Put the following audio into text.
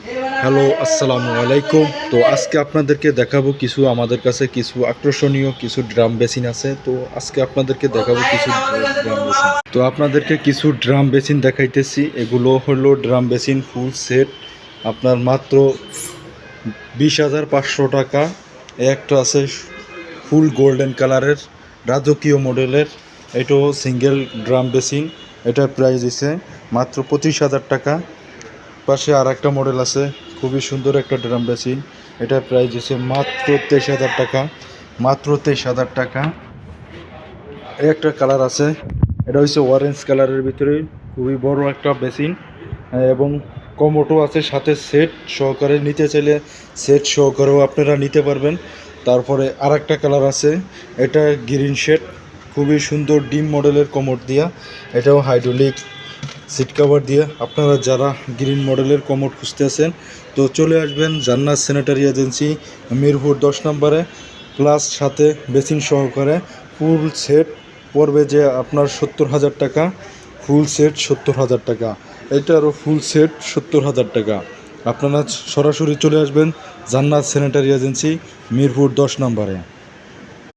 Hello, আসসালামু আলাইকুম। তো আজকে আপনাদেরকে দেখাবো কিছু আমাদের কাছে কিছু আকর্ষণীয় কিছু ড্রাম বেসিন আছে। তো আজকে আপনাদেরকে দেখাবো কিছু ড্রাম বেসিন। তো আপনাদেরকে কিছু ড্রাম বেসিন দেখাইতেছি। এগুলো হলো ড্রাম বেসিন ফুল সেট, আপনার মাত্র 20,500 টাকা। একটা আছে ফুল গোল্ডেন কালারের রাজকীয় মডেলের, এটাও সিঙ্গেল ড্রাম বেসিন। এটার প্রাইস দিছে মাত্র 25,000 টাকা। পাশে আর একটা মডেল আছে, খুবই সুন্দর একটা ড্রাম বেসিন। এটার প্রাইস দিছে মাত্র 23,000 টাকা, মাত্র 23,000 টাকা। এই একটা কালার আছে, এটা হচ্ছে অরেঞ্জ কালারের ভিতরে, খুবই বড় একটা বেসিন এবং কমোটো আছে সাথে, সেট সহকারে নিতে চাইলে সেট সহকারেও আপনারা নিতে পারবেন। তারপরে আর একটা কালার আছে, এটা গ্রিন শেড, খুবই সুন্দর ডিম মডেলের কমোড দিয়া, এটাও হাইড্রোলিক সিট কভার দিয়ে। আপনারা যারা গ্রিন মডেলের কমোড খুঁজতেছেন তো চলে আসবেন জান্নাত স্যানিটারি এজেন্সি, মিরপুর 10 নম্বরে। প্লাস সাথে বেসিন সহকারে ফুল সেট পড়বে যে আপনার 70,000 টাকা। ফুল সেট 70,000 টাকা, এটারও ফুল সেট 70,000 টাকা। আপনারা সরাসরি চলে আসবেন জান্নাত স্যানিটারি এজেন্সি, মিরপুর 10 নম্বরে।